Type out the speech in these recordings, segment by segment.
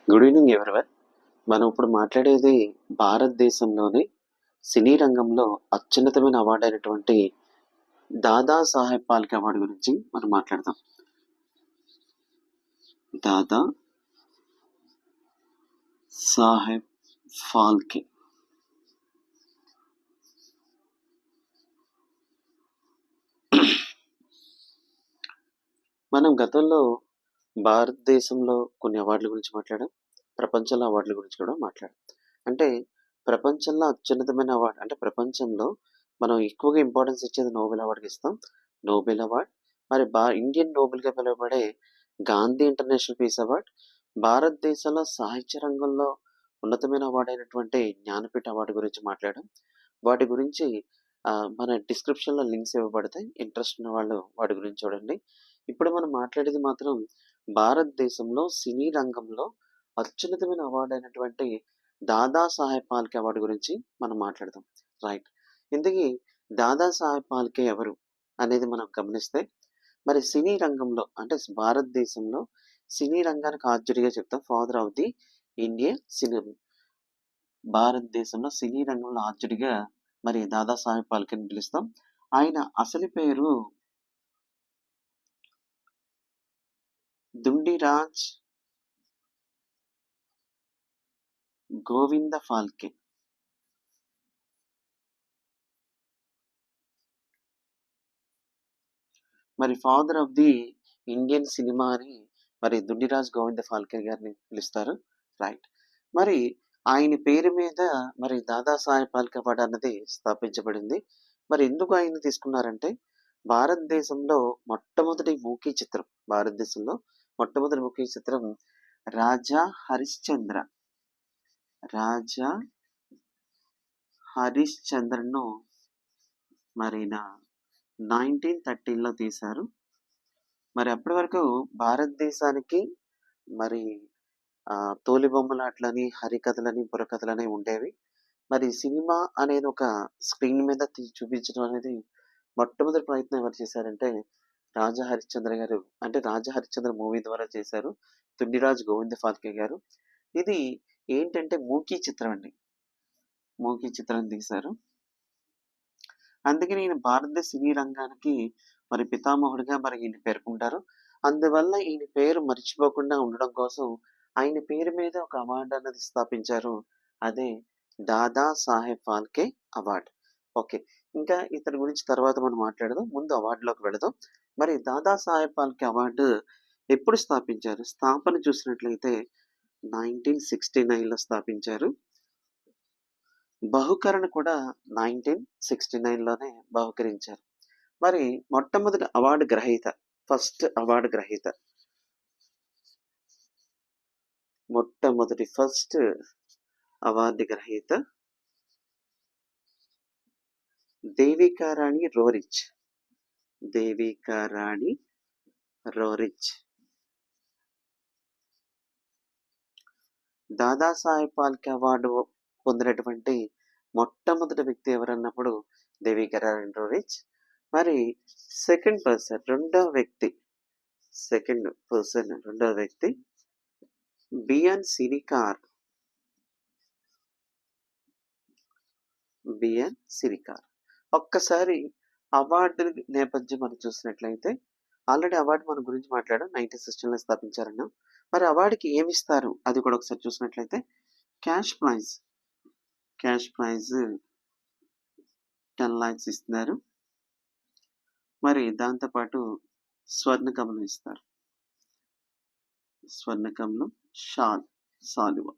Good evening everyone. మనం ఇప్పుడు మాట్లాడేది భారతదేశంలోని సినీ రంగంలో అత్యున్నతమైన అవార్డు అయినటువంటి దాదా సాహెబ్ ఫాల్కే అవార్డు గురించి మనం మాట్లాడదాం. దాదా సాహెబ్ ఫాల్కే మనం గతంలో భారతదేశంలో కొన్ని అవార్డుల గురించి మాట్లాడాం, ప్రపంచంలో అవార్డుల గురించి కూడా మాట్లాడాం. అంటే ప్రపంచంలో అత్యున్నతమైన అవార్డు అంటే ప్రపంచంలో మనం ఎక్కువగా ఇంపార్టెన్స్ ఇచ్చేది నోబెల్ అవార్డుకి ఇస్తాం. నోబెల్ అవార్డ్, మరి ఇండియన్ నోబెల్గా పిలువబడే గాంధీ ఇంటర్నేషనల్ పీస్ అవార్డ్, భారతదేశంలో సాహిత్య రంగంలో ఉన్నతమైన అవార్డు అయినటువంటి జ్ఞానపీఠ అవార్డు గురించి మాట్లాడాం. వాటి గురించి మన డిస్క్రిప్షన్లో లింక్స్ ఇవ్వబడతాయి. ఇంట్రెస్ట్ ఉన్న వాళ్ళు వాటి గురించి చూడండి. ఇప్పుడు మనం మాట్లాడేది మాత్రం భారతదేశంలో సినీ రంగంలో అత్యున్నతమైన అవార్డు అయినటువంటి దాదా సాహెబ్ ఫాల్కే అవార్డు గురించి మనం మాట్లాడదాం. రైట్. ఇంతకీ దాదా సాహెబ్ ఫాల్కే ఎవరు అనేది మనం గమనిస్తే, మరి సినీ రంగంలో అంటే భారతదేశంలో సినీ రంగానికి ఆద్యుడిగా చెప్తాం. Father of the Indian cinema. భారతదేశంలో సినీ రంగంలో ఆద్యుడిగా మరి దాదా సాహెబ్ ఫాల్కేని పిలుస్తాం. ఆయన అసలు పేరు దుండిరాజ్ గోవింద ఫాల్కే. మరి father of the Indian cinema అని మరి దుండిరాజ్ గోవింద ఫాల్కే గారిని పిలుస్తారు. రైట్. మరి ఆయన పేరు మీద మరి దాదా సాహెబ్ ఫాల్కే అవార్డు అన్నది స్థాపించబడింది. మరి ఎందుకు ఆయన తీసుకున్నారంటే, భారతదేశంలో మొట్టమొదటి మూకీ చిత్రం రాజా హరిశ్చంద్ర. రాజా హరిశ్చంద్రను మరి 1930లో తీశారు. మరి అప్పటి వరకు భారతదేశానికి మరి తోలుబొమ్మలాటలని, హరికథలని, బుర్రకథలని ఉండేవి. మరి సినిమా అనేది ఒక స్క్రీన్ మీద చూపించడం అనేది మొట్టమొదటి ప్రయత్నం ఎవరు చేశారంటే రాజా హరిశ్చంద్ర గారు. అంటే రాజా హరిశ్చంద్ర మూవీ ద్వారా చేశారు దుండిరాజ్ గోవింద ఫాల్కే గారు. ఇది ఏంటంటే మూకీ చిత్రం అండి. మూకీ చిత్రం తీశారు. అందుకని ఈయన భారతదేశ సినీ రంగానికి మరి పితామహుడిగా మరి ఈయన పేర్కొంటారు. అందువల్ల ఈయన పేరు మర్చిపోకుండా ఉండడం కోసం ఆయన పేరు మీద ఒక అవార్డు అన్నది స్థాపించారు. అదే దాదా సాహెబ్ ఫాల్కే అవార్డు. ఓకే. ఇంకా ఇతని గురించి తర్వాత మనం మాట్లాడదాం. ముందు అవార్డులోకి వెళదాం. మరి దాదా సాహెబ్ ఫాల్కే అవార్డు ఎప్పుడు స్థాపించారు? స్థాపన చూసినట్లయితే 1969లో స్థాపించారు. బహుకరణ కూడా 1969లోనే బహుకరించారు. మరి మొట్టమొదటి అవార్డు గ్రహీత, ఫస్ట్ అవార్డు గ్రహీత, ఫస్ట్ అవార్డు గ్రహీత దేవికారాణి రోరిచ్. దాదాసాహెబ్ ఫాల్కే అవార్డు పొందినటువంటి మొట్టమొదటి వ్యక్తి ఎవరన్నప్పుడు దేవికారాణి రోరిచ్. మరి రెండవ వ్యక్తి బిఎన్ సిరికార్. ఒక్కసారి అవార్డు నేపథ్యం మనం చూసినట్లయితే, ఆల్రెడీ అవార్డు మన గురించి మాట్లాడాం. 1916లో స్థాపించారన్నాం. మరి అవార్డుకి ఏమి ఇస్తారు అది కూడా ఒకసారి చూసినట్లయితే, క్యాష్ ప్రైజ్ 10 lakhs ఇస్తున్నారు. మరి దాంతోపాటు స్వర్ణ కమలం ఇస్తారు. శాలువ.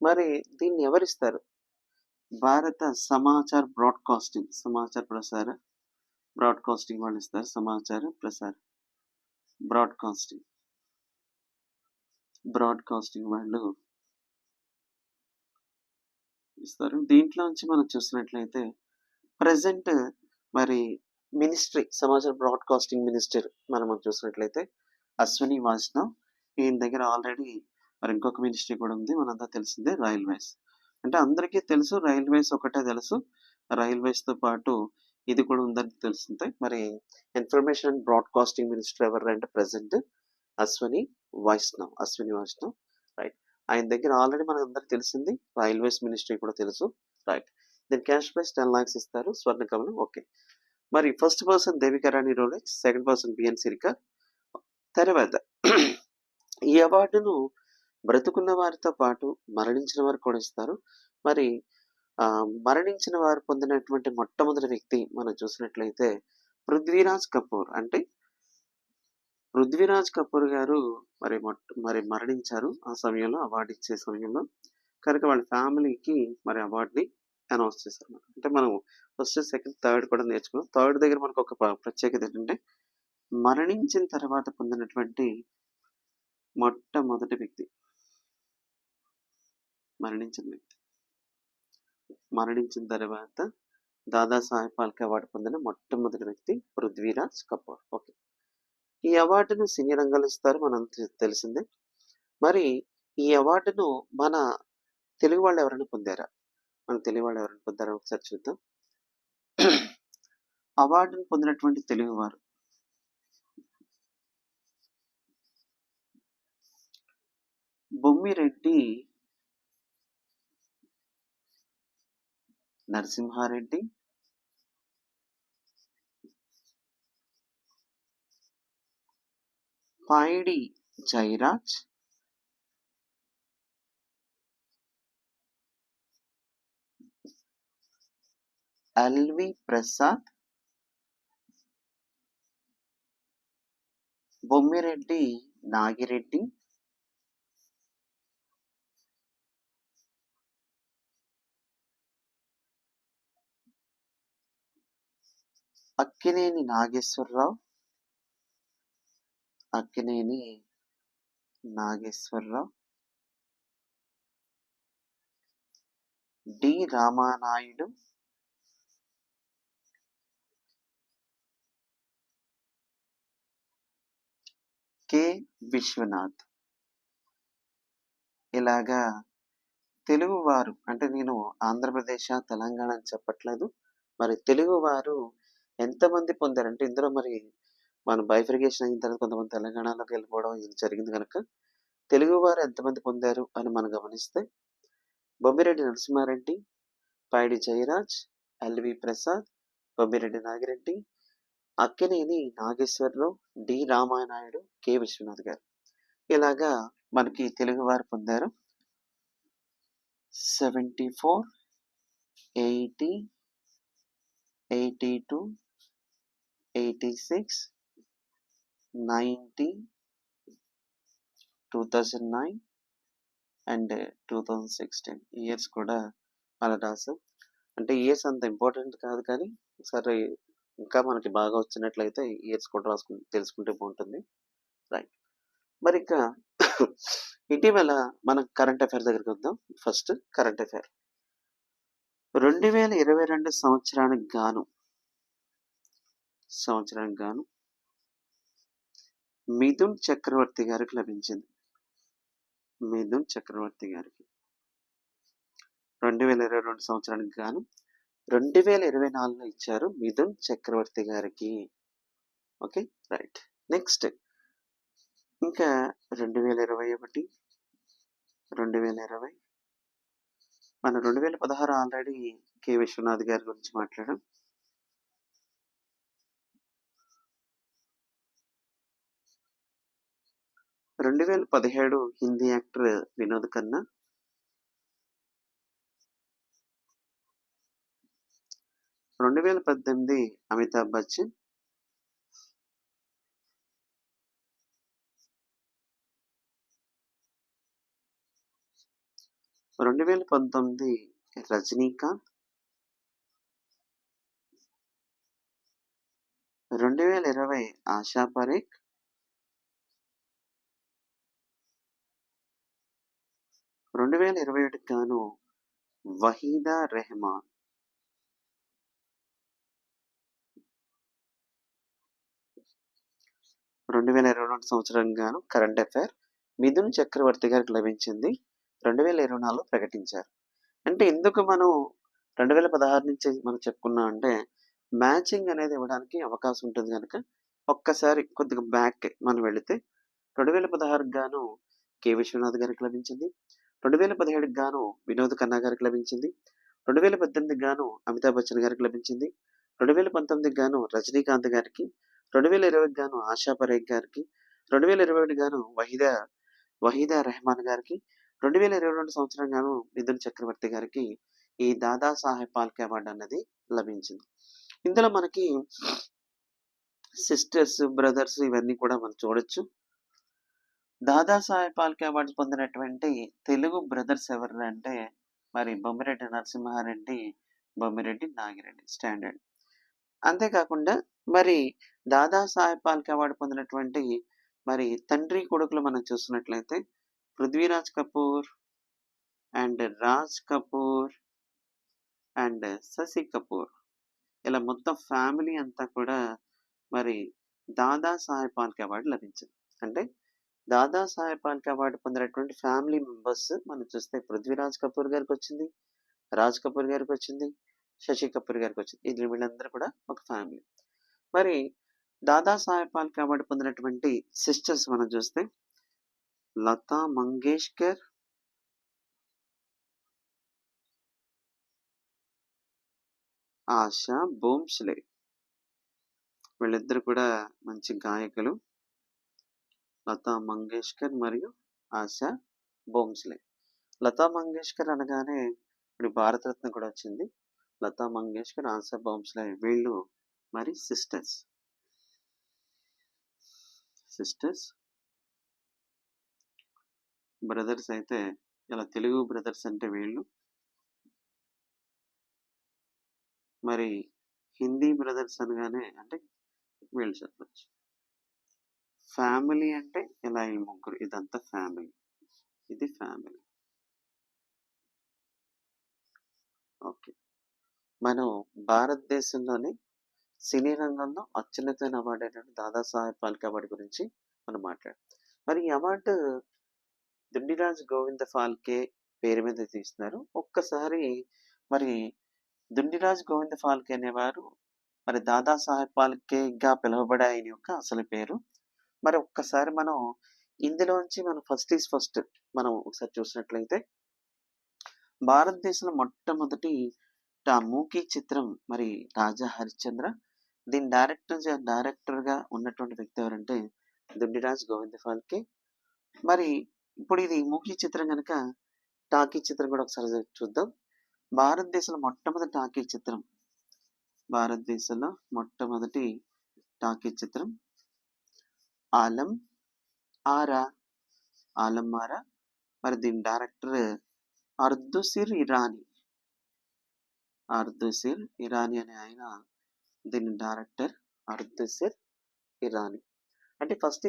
మరి దీన్ని ఎవరిస్తారు? భారత సమాచార్ బ్రాడ్కాస్టింగ్ వాళ్ళు ఇస్తారు. బ్రాడ్కాస్టింగ్ వాళ్ళు ఇస్తారు. దీంట్లోంచి మనం చూసినట్లయితే ప్రజెంట్ మరి మినిస్ట్రీ, సమాచార్ బ్రాడ్కాస్టింగ్ మినిస్టర్ మనం చూసినట్లయితే అశ్విని వైష్ణవ్. ఈయన దగ్గర ఆల్రెడీ మరి ఇంకొక మినిస్ట్రీ కూడా ఉంది, మనంతా తెలిసిందే, రైల్వేస్. అంటే అందరికీ తెలుసు, రైల్వేస్ ఒకటే తెలుసు. రైల్వేస్తో పాటు ఇది కూడా ఉందని తెలుస్తుంది. మరి ఇన్ఫర్మేషన్ అండ్ బ్రాడ్కాస్టింగ్ మినిస్టర్ ఎవరు అంటే ప్రజెంట్ అశ్విని వైష్ణవ్, రైట్. ఆయన దగ్గర ఆల్రెడీ మనకందరికి తెలిసింది రైల్వేస్ మినిస్ట్రీ కూడా తెలుసు, right. Then cash prize 10 lakhs ఇస్తారు, స్వర్ణ కమలం, ఓకే. మరి ఫస్ట్ పర్సన్ దేవికా రాణి రోలెక్స్, సెకండ్ పర్సన్ బిఎన్ సిరికా. తర్వాత ఈ అవార్డును బ్రతుకున్న వారితో పాటు మరణించిన వారికి కూడా ఇస్తారు. మరి మరణించిన వారు పొందినటువంటి మొట్టమొదటి వ్యక్తి మనం చూసినట్లయితే పృథ్వీరాజ్ కపూర్. అంటే పృథ్వీరాజ్ కపూర్ గారు మరి మరణించారు ఆ సమయంలో, అవార్డు ఇచ్చే సమయంలో. కనుక వాళ్ళ ఫ్యామిలీకి మరి అవార్డుని అనౌన్స్ చేశారు. అంటే మనం ఫస్ట్, సెకండ్, థర్డ్ కూడా నేర్చుకున్నాం. థర్డ్ దగ్గర మనకు ఒక ప్రత్యేకత ఏంటంటే మరణించిన తర్వాత పొందినటువంటి మొట్టమొదటి వ్యక్తి, మరణించిన తర్వాత దాదాసాహెబ్ ఫాల్కే అవార్డు పొందిన మొట్టమొదటి వ్యక్తి పృథ్వీరాజ్ కపూర్, ఓకే. ఈ అవార్డును సినీ రంగంలో ఇస్తారు, మనం తెలిసిందే. మరి ఈ అవార్డును మన తెలుగు వాళ్ళు ఎవరైనా పొందారా? ఒకసారి చూద్దాం. అవార్డును పొందినటువంటి తెలుగువారు Bommireddy Narasimha Reddy, Paidi Jairaj, L V Prasad, Bommireddy Nagi Reddy, Akkineni Nageswara Rao, D Ramanaidu, K Viswanath. ఇలాగా తెలుగువారు, అంటే నేను ఆంధ్రప్రదేశ్, తెలంగాణ అని చెప్పట్లేదు, మరి తెలుగువారు ఎంతమంది పొందారంటే ఇందులో మరి మన బైఫర్కేషన్ అయిన తర్వాత కొంతమంది తెలంగాణలోకి వెళ్ళిపోవడం ఇది జరిగింది కనుక తెలుగువారు ఎంతమంది పొందారు అని మనం గమనిస్తే Bommireddy Narasimha Reddy, Paidi Jairaj, L V Prasad, Bommireddy Nagi Reddy, Akkineni Nageswara Rao, D Ramanaidu, K Viswanath garu. ఇలాగా మనకి తెలుగువారు పొందారు. 74, 80, 82, 86, 90, 2009 అండ్ 2016 ఇయర్స్ కూడా అలా రాసాం. అంటే ఇయర్స్ అంత ఇంపార్టెంట్ కాదు, కానీ సరే ఇంకా మనకి బాగా వచ్చినట్లయితే ఇయర్స్ కూడా తెలుసుకుంటే బాగుంటుంది, రైట్. మరి ఇంకా ఇటీవల మనం కరెంట్ అఫైర్ దగ్గరికి వద్దాం. ఫస్ట్ కరెంట్ అఫైర్ 2022 సంవత్సరానికి గాను మిథున్ చక్రవర్తి గారికి లభించింది. 2022 సంవత్సరానికి గాను 2024లో ఇచ్చారు మిథున్ చక్రవర్తి గారికి, ఓకే, రైట్. నెక్స్ట్ ఇంకా 2021, 2020, మన 2016 ఆల్రెడీ కె విశ్వనాథ్ గారి గురించి మాట్లాడాం. 2017 హిందీ యాక్టర్ వినోద్ ఖన్నా, 2018 అమితాబ్ బచ్చన్, 2019 రజనీకాంత్, 2020 ఆశా పరేఖ్, 2021 గాను వహీదా రెహమాన్. 2022 సంవత్సరానికి గాను కరెంట్ అఫైర్ మిథున్ చక్రవర్తి గారికి లభించింది, 2024లో ప్రకటించారు. అంటే ఎందుకు మనం 2016 నుంచి మనం చెప్పుకున్నాం అంటే మ్యాచింగ్ అనేది ఇవ్వడానికి అవకాశం ఉంటుంది కనుక ఒక్కసారి కొద్దిగా బ్యాక్ మనం వెళితే 2016కి గాను 'కె. విశ్వనాథ్' గారికి లభించింది. 2017కి గాను 'వినోద్ ఖన్నా' గారికి లభించింది. 2018కి గాను 'అమితాబ్ బచ్చన్' గారికి లభించింది. 2019కి గాను 'రజనీకాంత్' గారికి, 2020కి గాను 'ఆషా పరేఖ్' గారికి, 2021కి గాను 'వహీదా రెహమాన్' గారికి, 2022 సంవత్సరం గాను 'మిథున్ చక్రవర్తి' గారికి ఈ దాదా సాహెబ్ ఫాల్కే అవార్డ్ అన్నది లభించింది. ఇందులో మనకి సిస్టర్స్, బ్రదర్స్ ఇవన్నీ కూడా మనం చూడొచ్చు. దాదా సాహెబ్ ఫాల్కే అవార్డు పొందినటువంటి తెలుగు బ్రదర్స్ ఎవరంటే మరి బొమ్మిరెడ్డి నరసింహారెడ్డి, బొమ్మిరెడ్డి నాగిరెడ్డి స్టాండర్డ్. అంతేకాకుండా మరి దాదా సాహెబ్ ఫాల్కే అవార్డు పొందినటువంటి మరి తండ్రి కొడుకులు మనం చూస్తున్నట్లయితే 'పృథ్వీరాజ్ కపూర్' అండ్ 'రాజ్ కపూర్' అండ్ 'శశి కపూర్' ఇలా మొత్తం ఫ్యామిలీ అంతా కూడా మరి దాదా సాహెబ్ ఫాల్కే అవార్డు లభించింది. అంటే దాదా సాహెబ్ ఫాల్కే అవార్డు పొందినటువంటి ఫ్యామిలీ మెంబర్స్ మనం చూస్తే 'పృథ్వీరాజ్ కపూర్' గారికొచ్చింది, 'రాజ్ కపూర్' గారికొచ్చింది, 'శశి కపూర్' గారికొచ్చింది. వీళ్ళందరూ కూడా ఒక ఫ్యామిలీ. మరి దాదా సాహెబ్ ఫాల్కే అవార్డు పొందినటువంటి సిస్టర్స్ మనం చూస్తే 'లతా మంగేష్కర్', 'ఆషా భోంస్లే' వీళ్ళిద్దరూ కూడా మంచి గాయకులు. 'లతా మంగేష్కర్' మరియు 'ఆషా భోంస్లే'. లతా మంగేష్కర్ అనగానే ఇప్పుడు భారతరత్న కూడా వచ్చింది. లతా మంగేష్కర్, ఆశా భోంస్లే వీళ్ళు మరి సిస్టర్స్. బ్రదర్స్ అయితే ఇలా తెలుగు బ్రదర్స్ అంటే వీళ్ళు. మరి హిందీ బ్రదర్స్ అనగానే అంటే వీళ్ళు చెప్పచ్చు. ఫ్యామిలీ అంటే ఇలా ఈ ముగ్గురు, ఇదంతా ఫ్యామిలీ, ఇది ఫ్యామిలీ. ఓకే, మనం భారతదేశంలోని సినీ రంగంలో అత్యున్నతమైన అవార్డు అయినటువంటి దాదాసాహెబ్ ఫాల్కే అవార్డు గురించి మనం మాట్లాడాం. మరి ఈ అవార్డు దుండిరాజ్ గోవింద ఫాల్కే పేరు మీద తీస్తున్నారు. ఒక్కసారి మరి దుండిరాజ్ గోవింద ఫాల్కే అనేవారు మరి దాదాసాహెబ్ ఫాల్కేగా పిలువబడే ఆయన యొక్క అసలు పేరు. మరి ఒక్కసారి మనం ఇందులోంచి మనం ఫస్ట్ మనం ఒకసారి చూసినట్లయితే భారతదేశంలో మొట్టమొదటి మూకీ చిత్రం మరి రాజా హరిశ్చంద్ర. దీని డైరెక్టర్గా ఉన్నటువంటి వ్యక్తి ఎవరంటే దుండిరాజ్ గోవింద ఫాల్కే. మరి ఇప్పుడు ఇది మూకీ చిత్రం కనుక టాకీ చిత్రం కూడా ఒకసారి చూద్దాం. భారతదేశంలో మొట్టమొదటి టాకీ చిత్రం ఆలం ఆరా. మరి దీని డైరెక్టర్ అర్దుసిర్ ఇరానీ అనే ఆయన దీని డైరెక్టర్. అర్దుసిర్ ఇరానీ అంటే ఫస్ట్.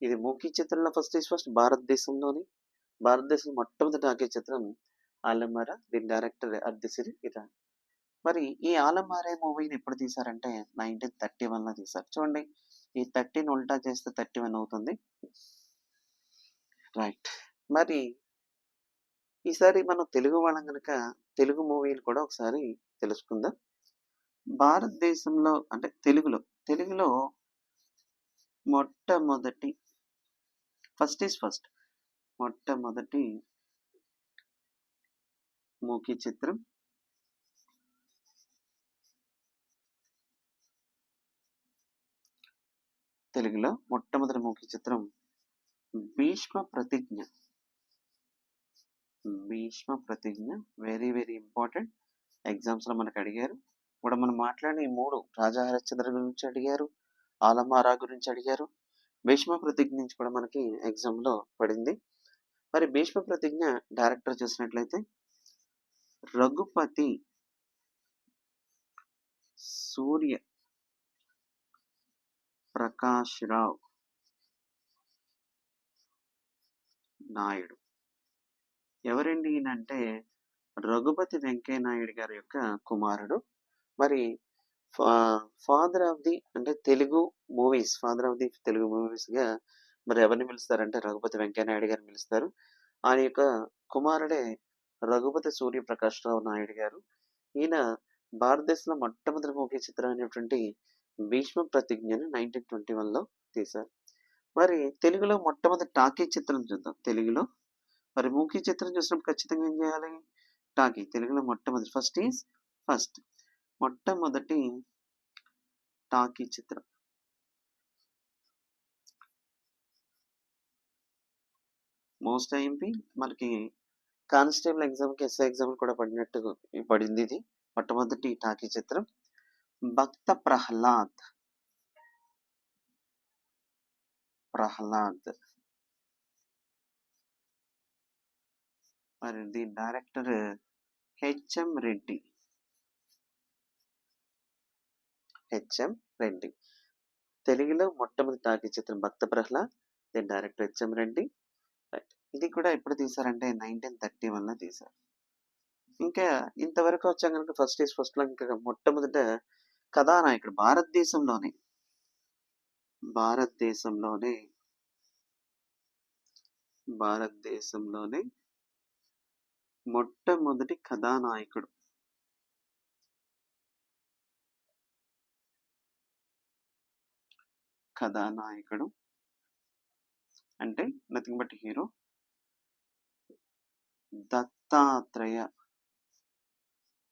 ఇది మూకీ చిత్రంలో ఫస్ట్ భారతదేశం మొట్టమొదటి టాకీ చిత్రం ఆలంఆరా. దీని డైరెక్టర్ అర్దుసిర్ ఇరానీ. మరి ఈ ఆలంఆరా మూవీని ఎప్పుడు తీశారంటే 1931లో తీశారు. చూడండి, ఈ 13 ఉల్టా చేస్తే 31 అవుతుంది. రైట్. మరి ఈసారి మనం తెలుగు వాళ్ళం కనుక తెలుగు మూవీలు కూడా ఒకసారి తెలుసుకుందాం. భారతదేశంలో అంటే తెలుగులో మొట్టమొదటి మొట్టమొదటి మూకీ చిత్రం భీష్మ ప్రతిజ్ఞ. Very very important. ఎగ్జామ్స్లో మనకు అడిగారు. ఇప్పుడు మనం మాట్లాడిన ఈ 3 రాజా హరిశ్చంద్ర గురించి అడిగారు, ఆలంఆరా గురించి అడిగారు, భీష్మ ప్రతిజ్ఞ నుంచి కూడా మనకి ఎగ్జామ్లో పడింది. మరి భీష్మ ప్రతిజ్ఞ డైరెక్టర్ చూసినట్లయితే రఘుపతి సూర్య ప్రకాష్ రావ్ నాయుడు. ఎవరండి ఈయనంటే రఘుపతి వెంకయ్య నాయుడు గారి యొక్క కుమారుడు. మరి ఫాదర్ ఆఫ్ ది తెలుగు మూవీస్గా మరి ఎవరిని పిలుస్తారంటే రఘుపతి వెంకయ్య నాయుడు గారిని పిలుస్తారు. ఆయన యొక్క కుమారుడే రఘుపతి సూర్యప్రకాష్ రావు నాయుడు గారు. ఈయన భారతదేశంలో మొట్టమొదటి మూకీ చిత్రం అయినటువంటి భీష్మ ప్రతిజ్ఞను 1921లో తీశారు. మరి తెలుగులో మొట్టమొదటి టాకీ చిత్రం చూద్దాం. తెలుగులో మరి 'మూకీ' చిత్రం చూసినప్పుడు ఖచ్చితంగా ఏం చేయాలి? టాకీ. తెలుగులో మొట్టమొదటి ఫస్ట్. మొట్టమొదటి టాకీ చిత్రం. మోస్ట్ ఐఎంపీ మనకి కానిస్టేబుల్ ఎగ్జామ్‌కి, ఎస్ఐ ఎగ్జామ్‌కి కూడా పడిందిది. మొట్టమొదటి టాకీ చిత్రం 'భక్త ప్రహ్లాద్'. మరి దీని డైరెక్టర్ హెచ్ఎం రెడ్డి. తెలుగులో మొట్టమొదటి టాకీ చిత్రం 'భక్త ప్రహ్లాద్'. దీని డైరెక్టర్ హెచ్ఎం రెడ్డి. రైట్. ఇది కూడా ఎప్పుడు తీశారంటే 1931లో తీశారు. ఇంకా ఇంతవరకు వచ్చాం కనుక ఫస్ట్‌లో ఇంకా మొట్టమొదట కథానాయకుడు భారతదేశంలోనే మొట్టమొదటి కథానాయకుడు అంటే nothing but hero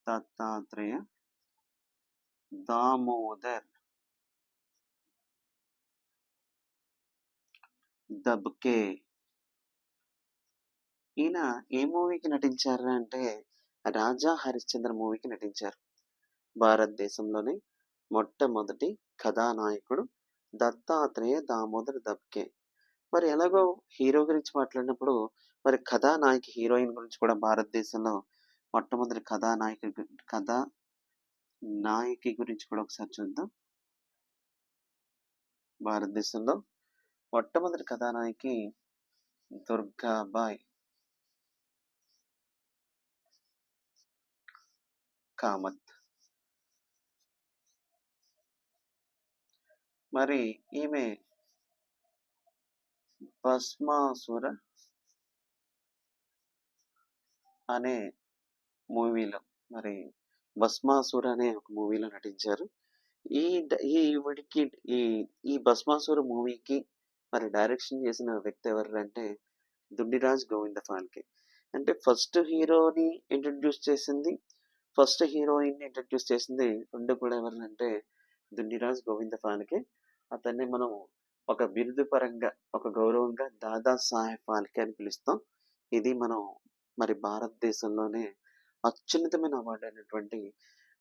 Dattatreya Damodar Dabke. ఈయన ఏ మూవీకి నటించారు అంటే రాజా హరిశ్చంద్ర మూవీకి నటించారు. భారతదేశంలోనే మొట్టమొదటి కథానాయకుడు దత్తాత్రేయ దామోదర్ దబ్కే. మరి ఎలాగో హీరో గురించి మాట్లాడినప్పుడు మరి కథానాయకి హీరోయిన్ గురించి కూడా భారతదేశంలో మొట్టమొదటి కథానాయకి గురించి కూడా ఒకసారి చూద్దాం. భారతదేశంలో మొట్టమొదటి కథానాయకి దుర్గాబాయ్ కామత్. మరి ఈమె భస్మాసుర అనే మూవీలో అనే ఒక మూవీలో నటించారు. ఈ భస్మాసుర మూవీకి మరి డైరెక్షన్ చేసిన వ్యక్తి ఎవరంటే దుండిరాజ్ గోవింద ఫాల్కే. అంటే ఫస్ట్ హీరోయిన్ ఇంట్రడ్యూస్ చేసింది రెండు కూడా ఎవరంటే దుండిరాజ్ గోవింద ఫాల్కే. అతన్ని మనం ఒక బిరుదు పరంగా ఒక గౌరవంగా దాదా సాహెబ్ ఫాల్కే అని పిలుస్తాం. ఇది మనం మరి భారతదేశంలోనే అత్యున్నతమైన అవార్డు అయినటువంటి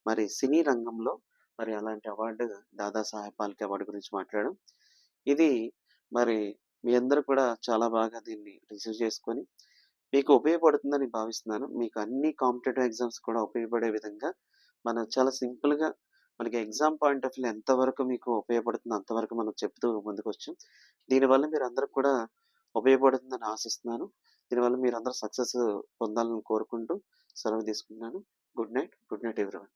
మరి సినీ రంగంలో మరి అలాంటి అవార్డు దాదా సాహెబ్ ఫాల్కే అవార్డు గురించి మాట్లాడడం. ఇది మరి మీ అందరూ కూడా చాలా బాగా దీన్ని రిసీవ్ చేసుకొని మీకు ఉపయోగపడుతుందని భావిస్తున్నాను. మీకు అన్ని కాంపిటేటివ్ ఎగ్జామ్స్ కూడా ఉపయోగపడే విధంగా మనం చాలా సింపుల్‌గా మనకి ఎగ్జామ్ పాయింట్ ఆఫ్ వ్యూలో ఎంతవరకు మీకు ఉపయోగపడుతుందో అంతవరకు మనం చెప్తూ ముందుకొచ్చాం. దీనివల్ల మీరందరికి కూడా ఉపయోగపడుతుందని ఆశిస్తున్నాను. దీనివల్ల మీరందరూ సక్సెస్ పొందాలని కోరుకుంటూ సెలవు తీసుకుంటున్నాను. Good night everyone.